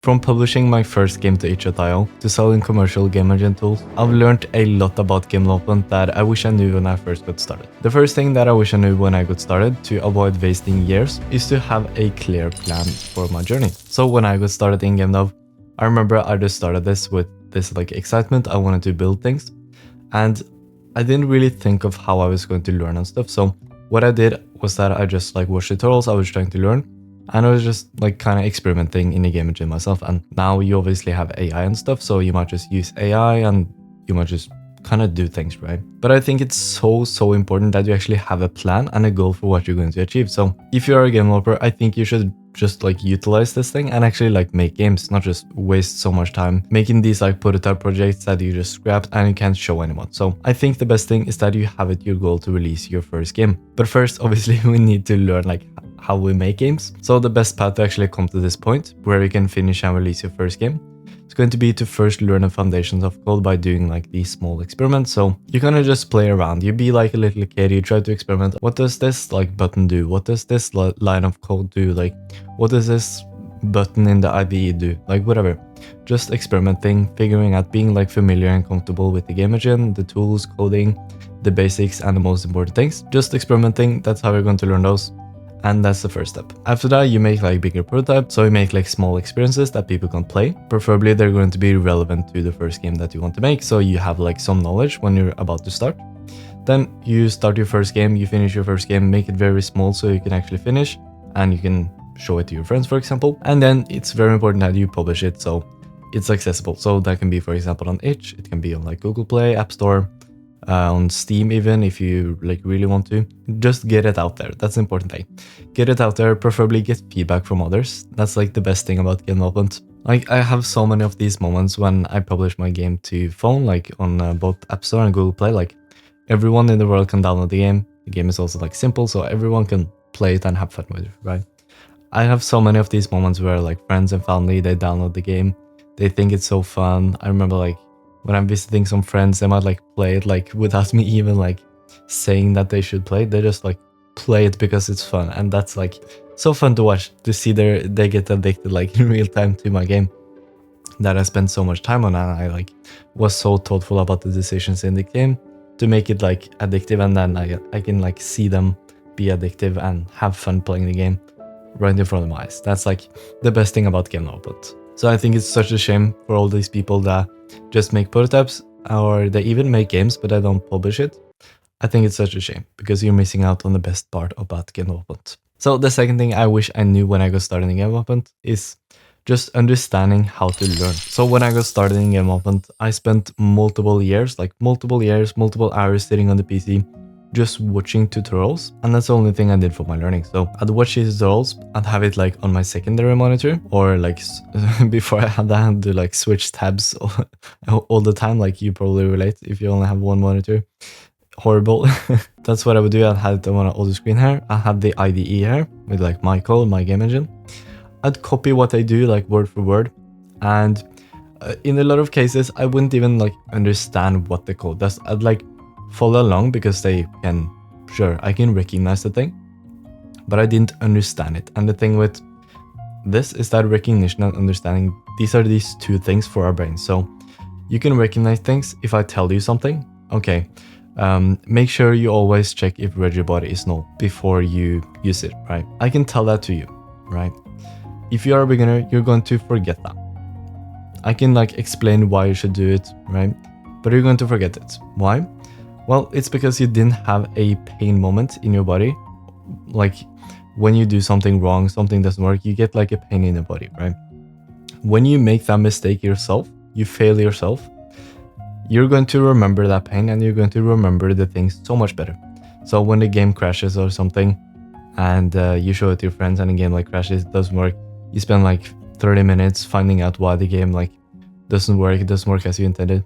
From publishing my first game to itch.io to selling commercial game engine tools, I've learned a lot about game development that I wish I knew when I first got started. The first thing that I wish I knew when I got started to avoid wasting years is to have a clear plan for my journey. So when I got started in game dev, I remember I just started this with this excitement. I wanted to build things and I didn't really think of how I was going to learn and stuff. So what I did was that I just watched tutorials. I was trying to learn. And I was just kind of experimenting in the game engine myself. And now you obviously have AI and stuff, so you might just use AI and you might just kind of do things, right? But I think it's so important that you actually have a plan and a goal for what you're going to achieve. So if you're a game developer, I think you should just utilize this thing and actually make games, not just waste so much time making these prototype projects that you just scrapped and you can't show anyone. So I think the best thing is that you have it your goal to release your first game. But first, obviously, we need to learn how we make games. So the best path to actually come to this point where you can finish and release your first game is going to be to first learn the foundations of code by doing these small experiments. So you kind of just play around. You be like a little kid, you try to experiment. What does this button do? What does this line of code do? What does this button in the IDE do? Whatever. Just experimenting, figuring out, being familiar and comfortable with the game engine, the tools, coding, the basics, and the most important things. Just experimenting, that's how you're going to learn those. And that's the first step. After that, you make bigger prototypes. So you make small experiences that people can play. Preferably, they're going to be relevant to the first game that you want to make. So you have some knowledge when you're about to start. Then you start your first game, you finish your first game, make it very small so you can actually finish and you can show it to your friends, for example. And then it's very important that you publish it so it's accessible. So that can be, for example, on itch. It can be on Google Play, App Store, on Steam even, if you really want to. Just get it out there. That's the important thing. Get it out there, preferably get feedback from others. That's the best thing about game development. I have so many of these moments when I publish my game to phone, on both App Store and Google Play. Everyone in the world can download the game. The game is also simple, so everyone can play it and have fun with it, right? I have so many of these moments where friends and family, they download the game. They think it's so fun. I remember when I'm visiting some friends, they might play it without me even saying that they should play it. They just play it because it's fun, and that's so fun to watch, to see they get addicted in real time to my game that I spent so much time on, and I was so thoughtful about the decisions in the game to make it addictive, and then I can see them be addictive and have fun playing the game right in front of my eyes. That's the best thing about game development. So I think it's such a shame for all these people that just make prototypes, or they even make games but they don't publish it. I think it's such a shame because you're missing out on the best part about game development. So the second thing I wish I knew when I got started in game development is just understanding how to learn. So when I got started in game development, I spent multiple years, multiple hours sitting on the PC just watching tutorials, and that's the only thing I did for my learning. So I'd watch these tutorials, I'd have it on my secondary monitor, or before I had that, I had to switch tabs all the time, you probably relate if you only have one monitor. Horrible. That's what I would do. I had it on an auto screen here. I had the IDE here with my code, my game engine. I'd copy what I do word for word, and in a lot of cases I wouldn't even understand what the code does. I'd follow along because I can recognize the thing, but I didn't understand it. And the thing with this is that recognition and understanding, these are these two things for our brains. So you can recognize things. If I tell you something, okay, make sure you always check if rigid body is null before you use it, right? I can tell that to you, right? If you are a beginner, you're going to forget that. I can explain why you should do it, right? But you're going to forget it. Why? Well, it's because you didn't have a pain moment in your body. When you do something wrong, something doesn't work, you get a pain in the body, right? When you make that mistake yourself, you fail yourself, you're going to remember that pain and you're going to remember the things so much better. So when the game crashes or something and you show it to your friends and the game crashes, it doesn't work, you spend 30 minutes finding out why the game doesn't work, it doesn't work as you intended.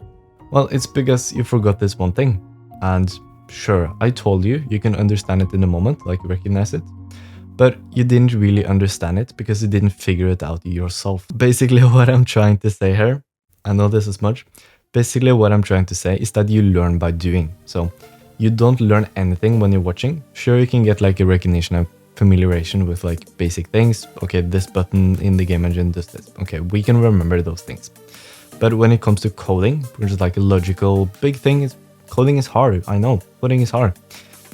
Well, it's because you forgot this one thing. And sure, I told you, you can understand it in the moment, recognize it, but you didn't really understand it because you didn't figure it out yourself. Basically, what I'm trying to say here, I know this is much, basically what I'm trying to say is that you learn by doing. So you don't learn anything when you're watching. Sure, you can get a recognition and familiarization with like basic things. Okay, this button in the game engine does this. Okay, we can remember those things. But when it comes to coding, which is like a logical big thing, is coding is hard. I know, coding is hard.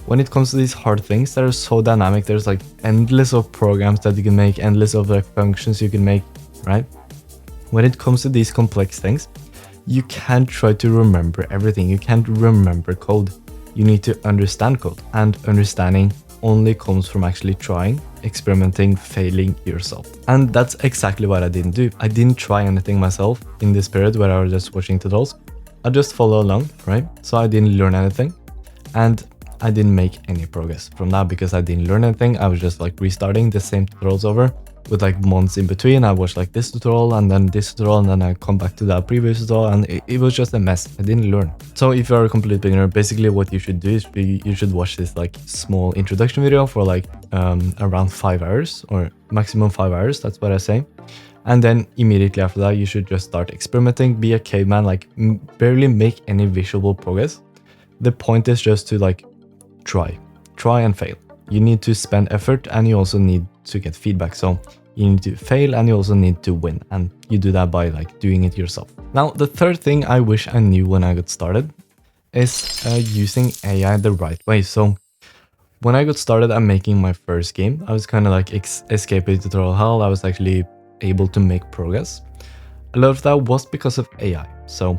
When it comes to these hard things that are so dynamic, there's like endless of programs that you can make, endless of like functions you can make, right? When it comes to these complex things, you can't try to remember everything. You can't remember code. You need to understand code, and understanding only comes from actually trying, experimenting, failing yourself. And that's exactly what I didn't do. I didn't try anything myself in this period where I was just watching tutorials. I just follow along, right? So I didn't learn anything, and I didn't make any progress from that because I didn't learn anything. I was just like restarting the same tutorials over with like months in between. I watched like this tutorial and then this tutorial, and then I come back to that previous tutorial, and it was just a mess. I didn't learn. So if you're a complete beginner, basically what you should do is you should watch this like small introduction video for like around 5 hours or maximum 5 hours. That's what I say. And then immediately after that, you should just start experimenting, be a caveman, like barely make any visual progress. The point is just to like try and fail. You need to spend effort, and you also need to get feedback. So you need to fail, and you also need to win, and you do that by like doing it yourself. Now, the third thing I wish I knew when I got started is using AI the right way. So when I got started at making my first game, I was kind of like escaping tutorial hell. I was actually able to make progress. A lot of that was because of AI. So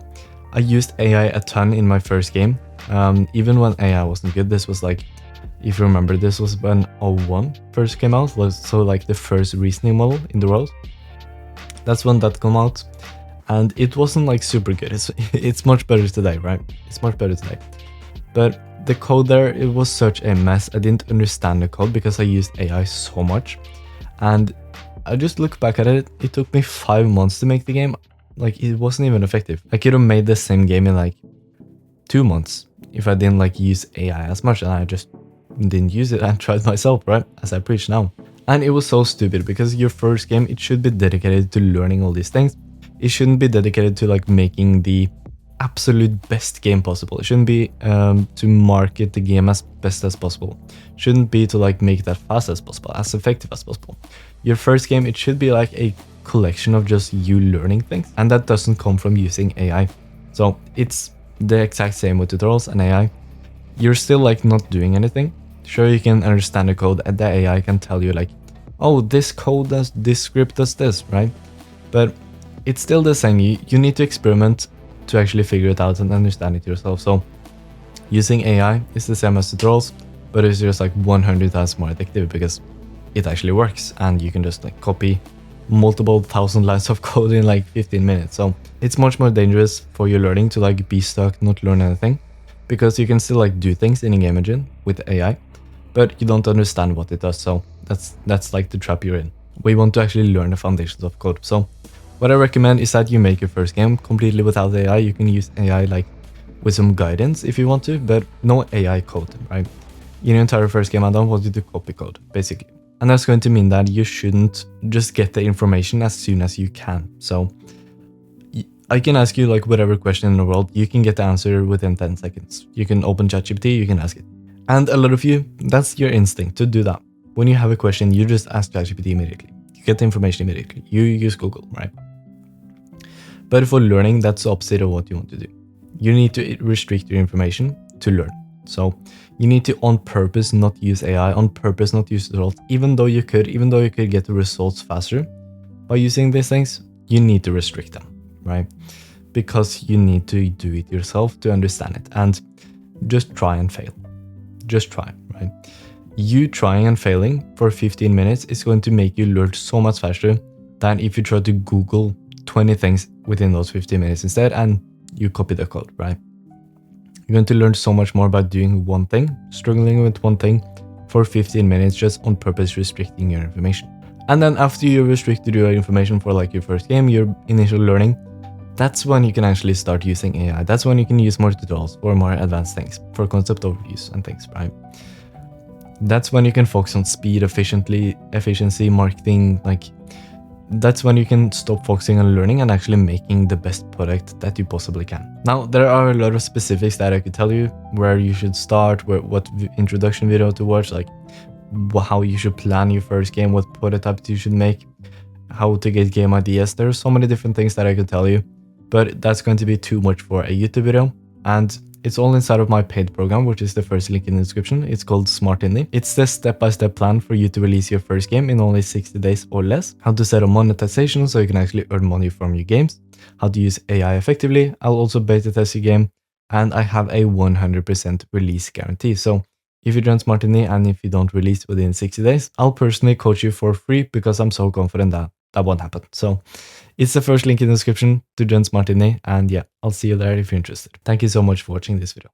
I used AI a ton in my first game. Even when AI wasn't good, this was like, if you remember, this was when O1 first came out, so like the first reasoning model in the world. That's when that came out, and it wasn't like super good. It's much better today, right? It's much better today. But the code there, it was such a mess. I didn't understand the code because I used AI so much, and I just look back at it. It took me 5 months to make the game. Like, it wasn't even effective. I could have made the same game in like 2 months if I didn't like use AI as much, and I just didn't use it and tried myself, right? As I preach now. And it was so stupid because your first game, it should be dedicated to learning all these things. It shouldn't be dedicated to like making the absolute best game possible. It shouldn't be to market the game as best as possible. It shouldn't be to like make that fast as possible, as effective as possible. Your first game, it should be like a collection of just you learning things, and that doesn't come from using AI. So it's the exact same with tutorials and AI. You're still like not doing anything. Sure, you can understand the code, and the AI can tell you like, oh, this code does this, script does this, right? But it's still the same. You need to experiment to actually figure it out and understand it yourself. So using AI is the same as tutorials, but it's just like 100 times more addictive because it actually works, and you can just like copy multiple 1,000 lines of code in like 15 minutes. So it's much more dangerous for your learning to like be stuck, not learn anything, because you can still like do things in a game engine with AI, but you don't understand what it does. So that's like the trap you're in. We want to actually learn the foundations of code. So what I recommend is that you make your first game completely without AI. You can use AI like with some guidance if you want to, but no AI code, right? In your entire first game, I don't want you to copy code, basically. And that's going to mean that you shouldn't just get the information as soon as you can. So I can ask you like whatever question in the world, you can get the answer within 10 seconds. You can open ChatGPT, you can ask it. And a lot of you, that's your instinct to do that. When you have a question, you just ask ChatGPT immediately. You get the information immediately. You use Google, right? But for learning, that's the opposite of what you want to do. You need to restrict your information to learn. So you need to on purpose not use AI, on purpose not use tutorials, even though you could get the results faster by using these things, you need to restrict them, right? Because you need to do it yourself to understand it, and just try and fail. Just try, right? You trying and failing for 15 minutes is going to make you learn so much faster than if you try to Google 20 things within those 15 minutes instead and you copy the code, right? You're going to learn so much more by doing one thing, struggling with one thing for 15 minutes, just on purpose restricting your information. And then after you restricted your information for like your first game, your initial learning, that's when you can actually start using AI. That's when you can use more tutorials for more advanced things, for concept overviews and things, right? That's when you can focus on speed, efficiency, marketing, like that's when you can stop focusing on learning and actually making the best product that you possibly can. Now, there are a lot of specifics that I could tell you where you should start, what introduction video to watch, like how you should plan your first game, what prototypes you should make, how to get game ideas. There are so many different things that I could tell you, but that's going to be too much for a YouTube video. And it's all inside of my paid program, which is the first link in the description. It's called Smart Indie. It's the step-by-step plan for you to release your first game in only 60 days or less. How to set up monetization so you can actually earn money from your games. How to use AI effectively. I'll also beta test your game. And I have a 100% release guarantee. So if you join Smart Indie and if you don't release within 60 days, I'll personally coach you for free because I'm so confident that that won't happen. So it's the first link in the description to join Smart Indie. And yeah, I'll see you there if you're interested. Thank you so much for watching this video.